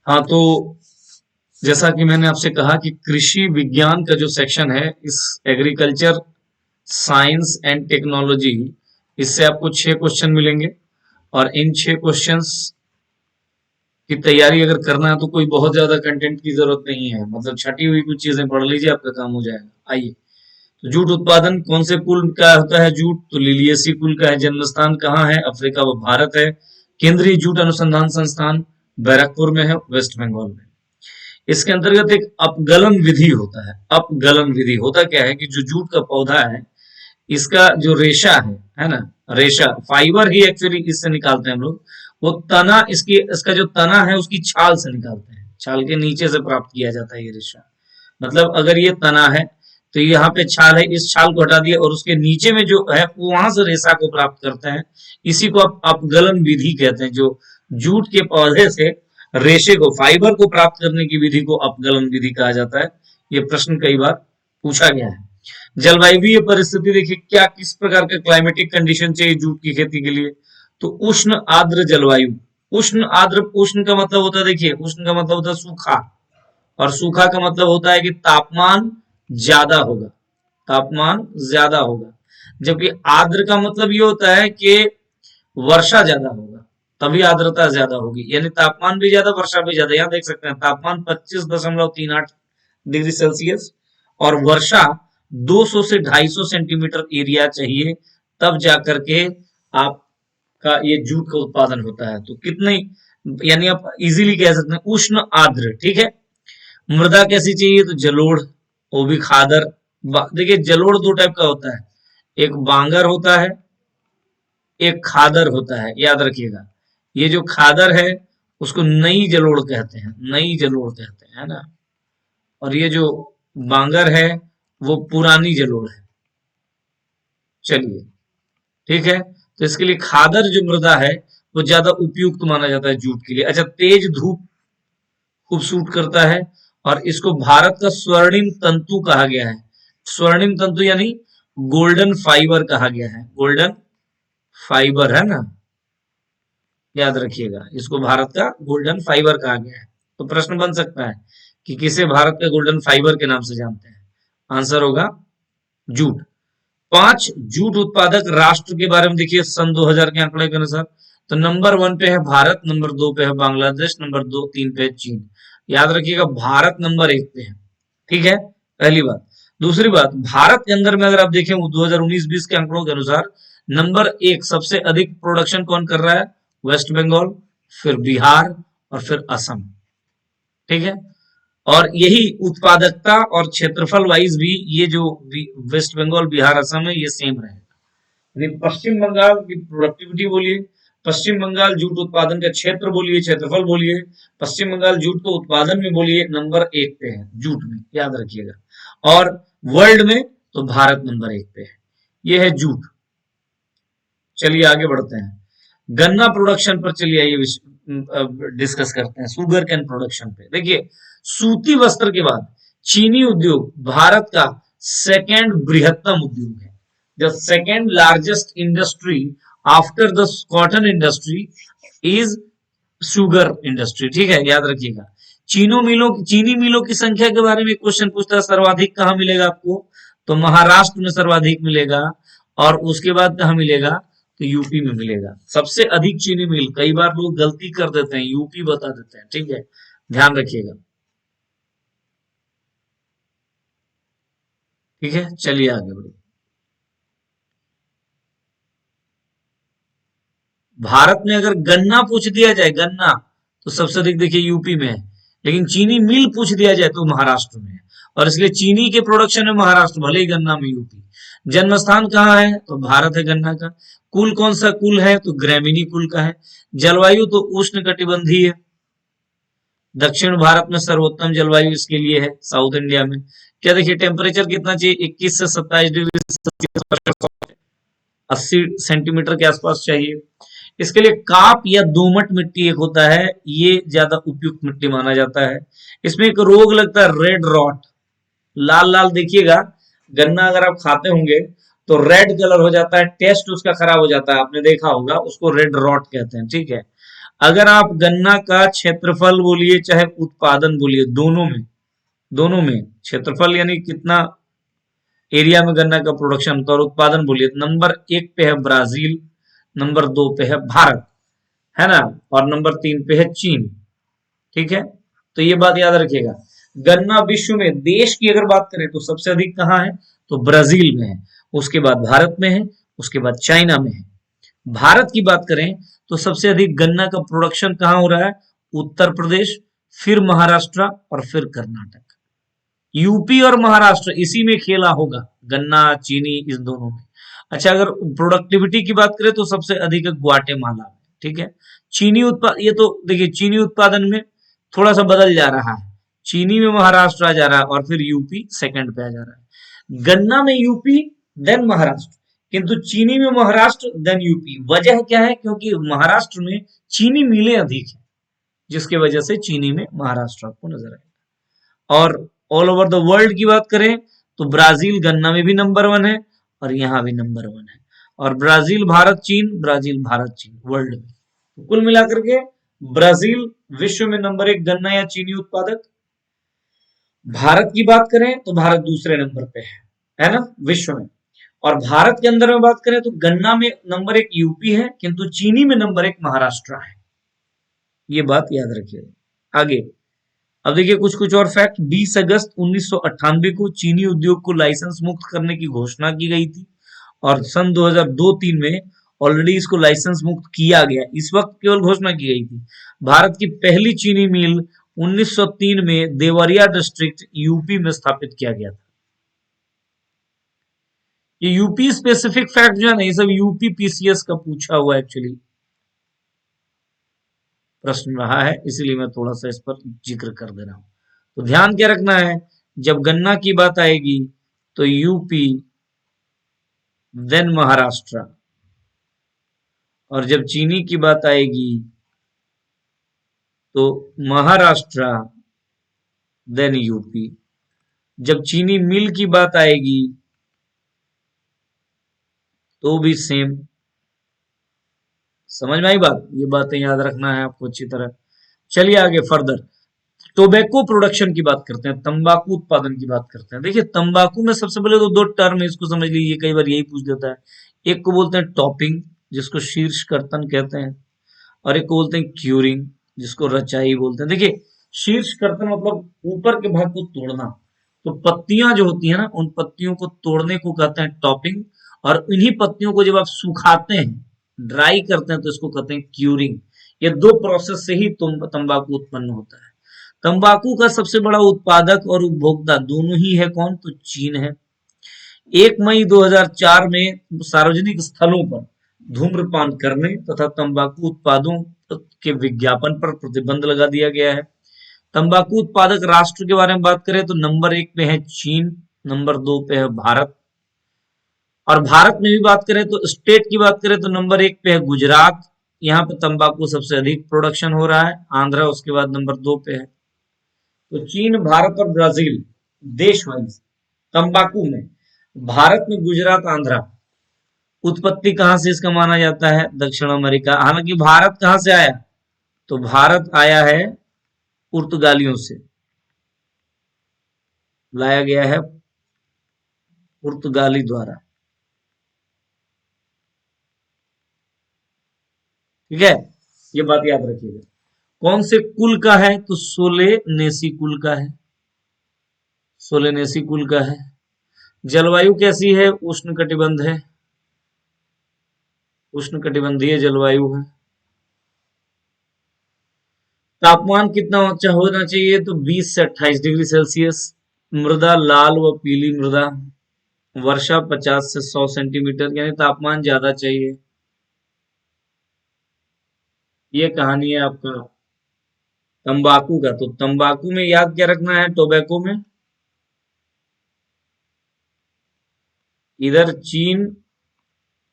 हाँ, तो जैसा कि मैंने आपसे कहा कि कृषि विज्ञान का जो सेक्शन है इस एग्रीकल्चर साइंस एंड टेक्नोलॉजी, इससे आपको 6 क्वेश्चन मिलेंगे। और इन 6 क्वेश्चंस की तैयारी अगर करना है तो कोई बहुत ज्यादा कंटेंट की जरूरत नहीं है, मतलब छटी हुई कुछ चीजें पढ़ लीजिए, आपका काम हो जाएगा। आइए, तो जूट उत्पादन कौन से कुल का होता है? जूट तो लिलियेसी कुल का है। जन्म स्थान कहाँ है? अफ्रीका व भारत है। केंद्रीय जूट अनुसंधान संस्थान बैरकपुर में है, वेस्ट बंगाल में। इसके अंतर्गत एक अपगलन विधि होता है। अपगलन विधि होता क्या है कि जो जूट का पौधा है, इसका जो रेशा है ना, रेशा फाइबर ही एक्चुअली इससे निकालते हैं हम लोग। वो तना, इसका जो तना है उसकी छाल से निकालते हैं, छाल के नीचे से प्राप्त किया जाता है ये रेशा। मतलब अगर ये तना है तो यहाँ पे छाल है, इस छाल को हटा दिया और उसके नीचे में जो है वो वहां से रेशा को प्राप्त करते हैं। इसी को आप अपगलन विधि कहते हैं। जो जूट के पौधे से रेशे को, फाइबर को प्राप्त करने की विधि को अपगलन विधि कहा जाता है। ये प्रश्न कई बार पूछा गया है। जलवायु परिस्थिति देखिए, क्या किस प्रकार का क्लाइमेटिक कंडीशन चाहिए जूट की खेती के लिए? तो उष्ण आर्द्र जलवायु। उष्ण आर्द्र, उष्ण का मतलब होता है, देखिए उष्ण का मतलब होता है सूखा, और सूखा का मतलब होता है कि तापमान ज्यादा होगा, तापमान ज्यादा होगा। जबकि आर्द्र का मतलब ये होता है कि वर्षा ज्यादा होगा, तभी आर्द्रता ज्यादा होगी, यानी तापमान भी ज्यादा वर्षा भी ज्यादा। यहाँ देख सकते हैं तापमान 25.38 डिग्री सेल्सियस और वर्षा 200 से 250 सेंटीमीटर एरिया चाहिए, तब जाकर के आपका ये जूट का उत्पादन होता है। तो कितने, यानी आप इजीली कह सकते हैं उष्ण आर्द्र। ठीक है। मृदा कैसी चाहिए? तो जलोढ़, वो भी खादर। देखिए जलोढ़ दो टाइप का होता है, एक बांगर होता है, एक खादर होता है, याद रखिएगा। ये जो खादर है उसको नई जलोढ़ कहते हैं, नई जलोढ़ कहते हैं, है ना। और ये जो बांगर है वो पुरानी जलोढ़ है। चलिए, ठीक है। तो इसके लिए खादर जो मृदा है वो ज्यादा उपयुक्त माना जाता है जूट के लिए। अच्छा, तेज धूप खूब सूट करता है, और इसको भारत का स्वर्णिम तंतु कहा गया है। स्वर्णिम तंतु यानी गोल्डन फाइबर कहा गया है, गोल्डन फाइबर, है ना, याद रखिएगा। इसको भारत का गोल्डन फाइबर कहा गया है। तो प्रश्न बन सकता है कि किसे भारत का गोल्डन फाइबर के नाम से जानते हैं? आंसर होगा जूट। 5 जूट उत्पादक राष्ट्र के बारे में देखिए सन 2000 के आंकड़े के अनुसार। तो नंबर 1 पे है भारत, नंबर 2 पे है बांग्लादेश, नंबर 2 3 पे है चीन। याद रखिएगा भारत नंबर 1 पे है। ठीक है, पहली बात। दूसरी बात, भारत के अंदर में अगर आप देखें 2019-20 के आंकड़ों के अनुसार नंबर 1 सबसे अधिक प्रोडक्शन कौन कर रहा है? वेस्ट बंगाल, फिर बिहार और फिर असम। ठीक है। और यही उत्पादकता और क्षेत्रफल वाइज भी ये जो वेस्ट बंगाल, बिहार, असम है, ये सेम रहेगा। यदि पश्चिम बंगाल की प्रोडक्टिविटी बोलिए, पश्चिम बंगाल जूट उत्पादन का क्षेत्र बोलिए, क्षेत्रफल बोलिए, पश्चिम बंगाल जूट को उत्पादन में बोलिए, नंबर 1 पे है जूट में, याद रखिएगा। और वर्ल्ड में तो भारत नंबर 1 पे है। ये है जूट। चलिए आगे बढ़ते हैं, गन्ना प्रोडक्शन पर चलिए आइए डिस्कस करते हैं। सुगर कैन प्रोडक्शन पे देखिए, सूती वस्त्र के बाद चीनी उद्योग भारत का सेकेंड बृहत्तम उद्योग है। The second largest industry after the cotton industry is sugar industry. ठीक है, याद रखिएगा। चीनी मिलों की संख्या के बारे में क्वेश्चन पूछता है, सर्वाधिक कहाँ मिलेगा आपको? तो महाराष्ट्र में सर्वाधिक मिलेगा, और उसके बाद कहाँ मिलेगा? तो यूपी में मिलेगा सबसे अधिक चीनी मिल। कई बार लोग गलती कर देते हैं, यूपी बता देते हैं। ठीक है, ध्यान रखिएगा। ठीक है, चलिए आगे बढ़िए। भारत में अगर गन्ना पूछ दिया जाए, गन्ना, तो सबसे अधिक देखिए यूपी में है। लेकिन चीनी मिल पूछ दिया जाए तो महाराष्ट्र में है, और इसलिए चीनी के प्रोडक्शन में महाराष्ट्र, भले ही गन्ना में यूपी। जन्म स्थान कहाँ है? तो भारत है गन्ना का। कुल कौन सा कुल है? तो ग्रैमीनी कुल का है। जलवायु तो उष्ण कटिबंधीय है। दक्षिण भारत में सर्वोत्तम जलवायु इसके लिए है, साउथ इंडिया में। क्या देखिए टेम्परेचर कितना चाहिए? 21 से 27 डिग्री सेल्सियस, 80 सेंटीमीटर के आसपास चाहिए। इसके लिए काप या दोमट मिट्टी एक होता है, ये ज्यादा उपयुक्त मिट्टी माना जाता है। इसमें एक रोग लगता है रेड रॉट, लाल लाल देखिएगा। गन्ना अगर आप खाते होंगे तो रेड कलर हो जाता है, टेस्ट उसका खराब हो जाता है, आपने देखा होगा, उसको रेड रॉट कहते हैं। ठीक है। अगर आप गन्ना का क्षेत्रफल बोलिए चाहे उत्पादन बोलिए, दोनों में क्षेत्रफल यानी कितना एरिया में गन्ना का प्रोडक्शन होता है और उत्पादन बोलिए, नंबर 1 पे है ब्राजील, नंबर 2 पे है भारत, है ना, और नंबर 3 पे है चीन। ठीक है, तो ये बात याद रखिएगा। गन्ना विश्व में देश की अगर बात करें तो सबसे अधिक कहाँ है, तो ब्राजील में है, उसके बाद भारत में है, उसके बाद चाइना में है। भारत की बात करें तो सबसे अधिक गन्ना का प्रोडक्शन कहाँ हो रहा है, उत्तर प्रदेश, फिर महाराष्ट्र और फिर कर्नाटक। यूपी और महाराष्ट्र इसी में खेला होगा, गन्ना चीनी इस दोनों में। अच्छा, अगर प्रोडक्टिविटी की बात करें तो सबसे अधिक है ग्वाटेमाला में। ठीक है, चीनी उत्पाद, ये तो देखिए चीनी उत्पादन में थोड़ा सा बदल जा रहा है, चीनी में महाराष्ट्र आ जा रहा है और फिर यूपी सेकंड पे आ जा रहा है। गन्ना में यूपी देन महाराष्ट्र, किंतु चीनी में महाराष्ट्र देन यूपी। वजह क्या है, क्योंकि महाराष्ट्र में चीनी मिलें अधिक है, जिसकी वजह से चीनी में महाराष्ट्र आपको नजर आएगा। और ऑल ओवर द वर्ल्ड की बात करें तो ब्राजील गन्ना में भी नंबर 1 है और यहाँ भी नंबर 1 है, और ब्राजील भारत चीन वर्ल्ड में। तो कुल मिलाकर के ब्राजील विश्व में नंबर 1 गन्ना या चीनी उत्पादक। भारत की बात करें तो भारत दूसरे नंबर पे है ना, विश्व में। और भारत के अंदर में बात करें तो गन्ना में नंबर 1 यूपी है, किंतु चीनी में नंबर 1 महाराष्ट्र है। ये बात याद रखिएगा। आगे अब देखिए कुछ कुछ और फैक्ट। 20 अगस्त 1998 को चीनी उद्योग को लाइसेंस मुक्त करने की घोषणा की गई थी और सन 2002-3 में ऑलरेडी इसको लाइसेंस मुक्त किया गया। इस वक्त केवल घोषणा की गई थी। भारत की पहली चीनी मिल 1903 में देवरिया डिस्ट्रिक्ट यूपी में स्थापित किया गया था। ये यूपी स्पेसिफिक फैक्ट जो है ना, ये सब यूपी पीसीएस का पूछा हुआ एक्चुअली प्रश्न रहा है, इसीलिए मैं थोड़ा सा इस पर जिक्र कर दे रहा हूं। तो ध्यान क्या रखना है, जब गन्ना की बात आएगी तो यूपी देन महाराष्ट्र, और जब चीनी की बात आएगी तो महाराष्ट्र देन यूपी। जब चीनी मिल की बात आएगी तो भी सेम। समझ में आई बात, ये बातें याद रखना है आपको अच्छी तरह। चलिए आगे फर्दर टोबैको प्रोडक्शन की बात करते हैं, तंबाकू उत्पादन की बात करते हैं। देखिए तंबाकू में सबसे पहले तो 2 टर्म है, इसको समझ लीजिए, कई बार यही पूछ देता है। एक को बोलते हैं टॉपिंग, जिसको शीर्ष कर्तन कहते हैं, और एक को बोलते हैं क्यूरिंग, जिसको रचाई बोलते हैं। देखिए शीर्ष कर्तन मतलब ऊपर के भाग को तोड़ना, तो पत्तियां जो होती है ना, उन पत्तियों को तोड़ने को कहते हैं टॉपिंग, और इन्हीं पत्तियों को जब आप सुखाते हैं, ड्राई करते हैं, तो इसको कहते हैं क्यूरिंग। ये 2 प्रोसेस से ही तंबाकू उत्पन्न होता है। तंबाकू का सबसे बड़ा उत्पादक और उपभोक्ता दोनों ही है कौन, तो चीन है। 1 मई 2004 में सार्वजनिक स्थलों पर धूम्रपान करने तथा तंबाकू उत्पादों के विज्ञापन पर प्रतिबंध लगा दिया गया है। तंबाकू उत्पादक राष्ट्र के बारे में बात करें तो नंबर 1 पे है चीन, नंबर 2 पे है भारत। और भारत में भी बात करें तो स्टेट की बात करें तो नंबर 1 पे है गुजरात, यहाँ पे तंबाकू सबसे अधिक प्रोडक्शन हो रहा है। आंध्रा उसके बाद नंबर 2 पे है। तो चीन, भारत और ब्राजील देश वाइज तंबाकू में, भारत में गुजरात, आंध्रा। उत्पत्ति कहां से इसका माना जाता है, दक्षिण अमेरिका। हालांकि भारत कहां से आया, तो भारत आया है पुर्तगालियों से, लाया गया है पुर्तगाली द्वारा। ठीक है, ये बात याद रखिएगा। कौन से कुल का है, तो सोलेनेसी कुल का है, सोलेनेसी कुल का है। जलवायु कैसी है, उष्ण कटिबंध है, उष्ण कटिबंधीय जलवायु है। तापमान कितना ऊंचा होना चाहिए, तो 20 से 28 डिग्री सेल्सियस। मृदा लाल व पीली मृदा। वर्षा 50 से 100 सेंटीमीटर, यानी तापमान ज्यादा चाहिए। ये कहानी है आपका तंबाकू का। तो तंबाकू में याद क्या रखना है, टोबैको में इधर चीन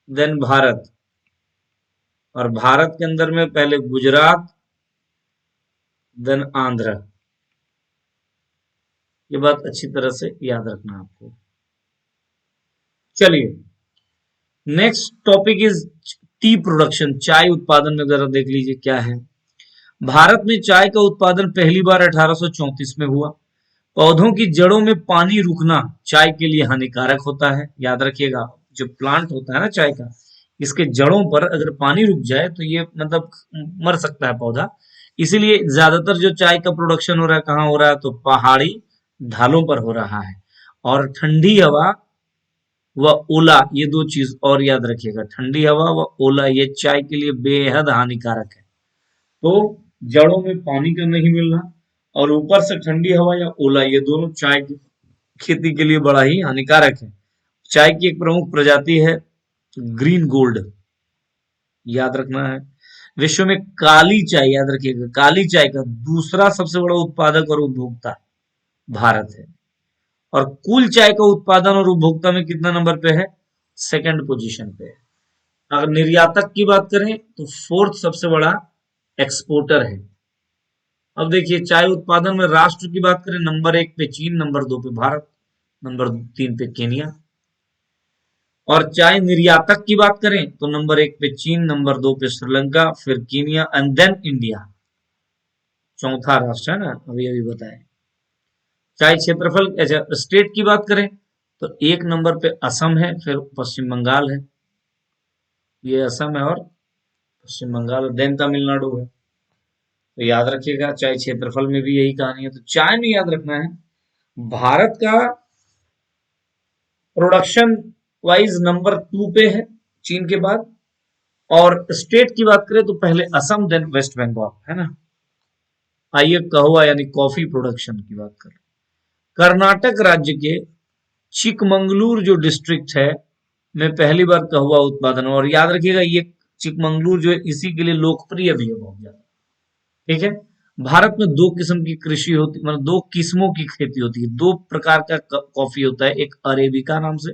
देन भारत, और भारत के अंदर में पहले गुजरात देन आंध्र। ये बात अच्छी तरह से याद रखना आपको। चलिए next topic is T production. चाय उत्पादन में जरा देख लीजिए क्या है। भारत में चाय का उत्पादन पहली बार 1834 में हुआ। पौधों की जड़ों में पानी रुकना चाय के लिए हानिकारक होता है, याद रखिएगा। जो प्लांट होता है ना चाय का, इसके जड़ों पर अगर पानी रुक जाए तो ये मतलब मर सकता है पौधा। इसीलिए ज्यादातर जो चाय का प्रोडक्शन हो रहा है कहाँ हो रहा है, तो पहाड़ी ढालों पर हो रहा है। और ठंडी हवा व ओला, ये दो चीज और याद रखिएगा, ठंडी हवा व ओला ये चाय के लिए बेहद हानिकारक है। तो जड़ों में पानी का नहीं मिलना और ऊपर से ठंडी हवा या ओला, ये दोनों चाय की खेती के लिए बड़ा ही हानिकारक है। चाय की एक प्रमुख प्रजाति है ग्रीन गोल्ड, याद रखना है। विश्व में काली चाय, याद रखिएगा, काली चाय का दूसरा सबसे बड़ा उत्पादक और उपभोक्ता भारत है। और कुल चाय का उत्पादन और उपभोक्ता में कितना नंबर पे है, सेकंड पोजीशन पे है। अगर निर्यातक की बात करें तो फोर्थ सबसे बड़ा एक्सपोर्टर है। अब देखिए चाय उत्पादन में राष्ट्र की बात करें, नंबर 1 पे चीन, नंबर 2 पे भारत, नंबर 3 पे केनिया। और चाय निर्यातक की बात करें तो नंबर 1 पे चीन, नंबर 2 पे श्रीलंका, फिर केनिया एंड देन इंडिया, चौथा राष्ट्र है ना, अभी अभी बताए। चाय क्षेत्रफल, अच्छा स्टेट की बात करें तो 1 नंबर पे असम है, फिर पश्चिम बंगाल है, ये असम है और पश्चिम बंगाल, देन तमिलनाडु है। तो याद रखिएगा चाय क्षेत्रफल में भी यही कहानी है। तो चाय में याद रखना है भारत का प्रोडक्शन वाइज नंबर 2 पे है चीन के बाद। और स्टेट की बात करें तो पहले असम देन वेस्ट बंगाल, है ना। आइए कहवा यानी कॉफी प्रोडक्शन की बात करें। कर्नाटक राज्य के चिकमंगलूर जो डिस्ट्रिक्ट है में पहली बार कहवा उत्पादन, और याद रखिएगा ये चिकमंगलूर जो है इसी के लिए लोकप्रिय भी है बहुत ज्यादा, ठीक है। भारत में दो किस्म की कृषि होती, मतलब दो किस्मों की खेती होती है, दो प्रकार का कॉफी होता है, एक अरेबिका नाम से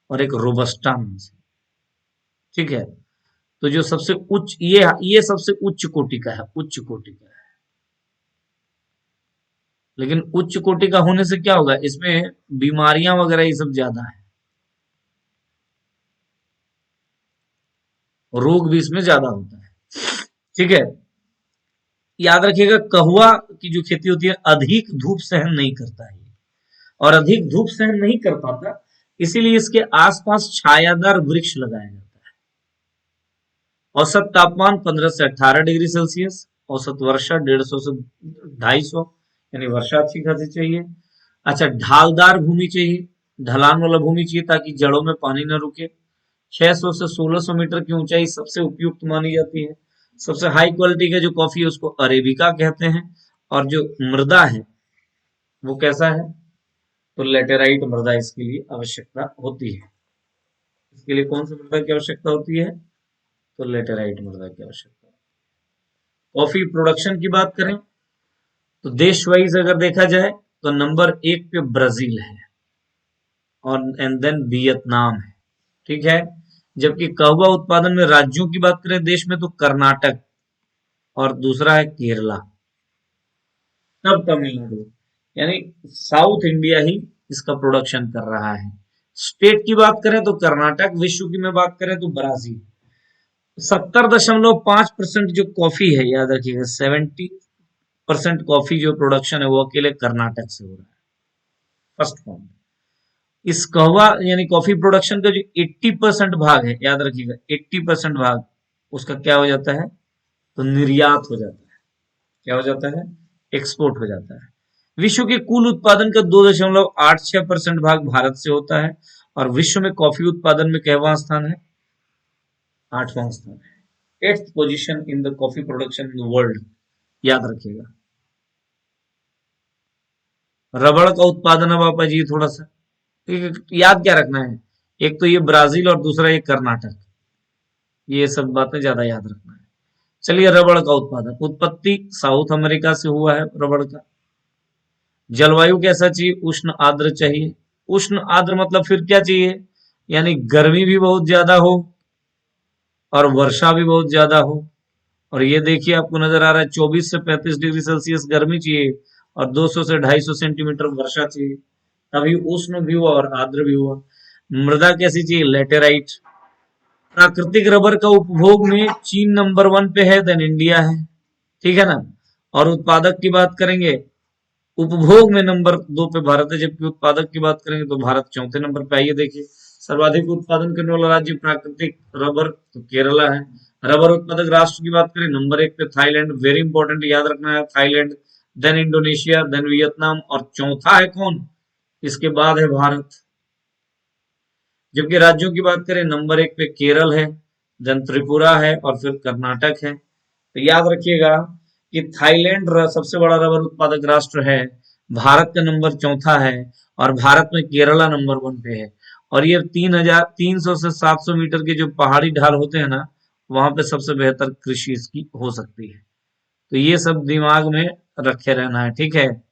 और एक रोबस्टा नाम से, ठीक है। तो जो सबसे उच्च, ये सबसे उच्च कोटि का है, उच्च कोटि का है। लेकिन उच्च कोटि का होने से क्या होगा, इसमें बीमारियां वगैरह ये सब ज्यादा है, रोग भी इसमें ज्यादा होता है, ठीक है। याद रखिएगा कहवा की जो खेती होती है अधिक धूप सहन नहीं करता है, और अधिक धूप सहन नहीं कर पाता, इसीलिए इसके आसपास छायादार वृक्ष लगाया जाता है। औसत तापमान 15 से 18 डिग्री सेल्सियस, औसत वर्षा 150 से 250, यानी वर्षा अच्छी खासी चाहिए। अच्छा ढालदार भूमि चाहिए, ढलान वाला भूमि चाहिए ताकि जड़ों में पानी न रुके। 600 से 1600 मीटर की ऊंचाई सबसे उपयुक्त मानी जाती है। सबसे हाई क्वालिटी का जो कॉफी है उसको अरेबिका कहते हैं। और जो मृदा है वो कैसा है, तो लेटेराइट मृदा इसके लिए आवश्यकता होती है। इसके लिए कौन सी मृदा की आवश्यकता होती है, तो लेटेराइट मृदा की आवश्यकता। कॉफी प्रोडक्शन की बात करें तो देश वाइज अगर देखा जाए तो नंबर 1 पे ब्राजील है और एंड देन वियतनाम है, ठीक है। जबकि कहवा उत्पादन में राज्यों की बात करें देश में तो कर्नाटक और दूसरा है केरला, तब तमिलनाडु, यानी साउथ इंडिया ही इसका प्रोडक्शन कर रहा है। स्टेट की बात करें तो कर्नाटक, विश्व की में बात करें तो ब्राजील। 70.5% जो कॉफी है, याद रखिएगा 70% कॉफी जो प्रोडक्शन है वो अकेले कर्नाटक से हो रहा है, फर्स्ट पॉइंट। इस कहवा यानी कॉफी प्रोडक्शन का जो 80% भाग है, याद रखिएगा 80% भाग उसका क्या हो जाता है, तो निर्यात हो जाता है। क्या हो जाता है, एक्सपोर्ट हो जाता है। विश्व के कुल उत्पादन का 2.86% भाग भारत से होता है। और विश्व में कॉफी उत्पादन में कहवा स्थान है, 8वां स्थान है, 8th position in the coffee production in the world, याद रखिएगा। रबड़ का उत्पादन, अब आप जी थोड़ा सा याद क्या रखना है, एक तो ये ब्राजील और दूसरा ये कर्नाटक, ये सब बातें ज्यादा याद रखना है। चलिए रबड़ का उत्पादन, उत्पत्ति साउथ अमेरिका से हुआ है रबड़ का। जलवायु कैसा चाहिए, उष्ण आर्द्र चाहिए। उष्ण आर्द्र मतलब फिर क्या चाहिए, यानी गर्मी भी बहुत ज्यादा हो और वर्षा भी बहुत ज्यादा हो। और ये देखिए आपको नजर आ रहा है 24 से 35 डिग्री सेल्सियस गर्मी चाहिए और 200 से 250 सेंटीमीटर वर्षा चाहिए, तभी उष्ण भी हुआ और आर्द्र भी हुआ। मृदा कैसी चाहिए, लेटेराइट। प्राकृतिक रबर का उपभोग में चीन नंबर 1 पे है, देन इंडिया है, ठीक है ना। और उत्पादक की बात करेंगे, उपभोग में नंबर 2 पे भारत है, जबकि उत्पादक की बात करेंगे तो भारत चौथे नंबर पे। आइए देखिए, सर्वाधिक उत्पादन करने वाला राज्य प्राकृतिक रबर तो केरला है। रबर उत्पादक राष्ट्र की बात करें, नंबर 1 पे थाईलैंड, वेरी इंपॉर्टेंट याद रखना है, Thailand, then Indonesia, then Vietnam, और चौथा है कौन, इसके बाद है भारत। जबकि राज्यों की बात करें, नंबर 1 पे केरल है, देन त्रिपुरा है, और फिर कर्नाटक है। तो याद रखिएगा कि थाईलैंड सबसे बड़ा रबर उत्पादक राष्ट्र है, भारत का नंबर चौथा है, और भारत में केरला नंबर 1 पे है। और ये 3,300 से 700 मीटर के जो पहाड़ी ढाल होते हैं ना, वहां पे सबसे बेहतर कृषि इसकी हो सकती है। तो ये सब दिमाग में रखे रहना है, ठीक है।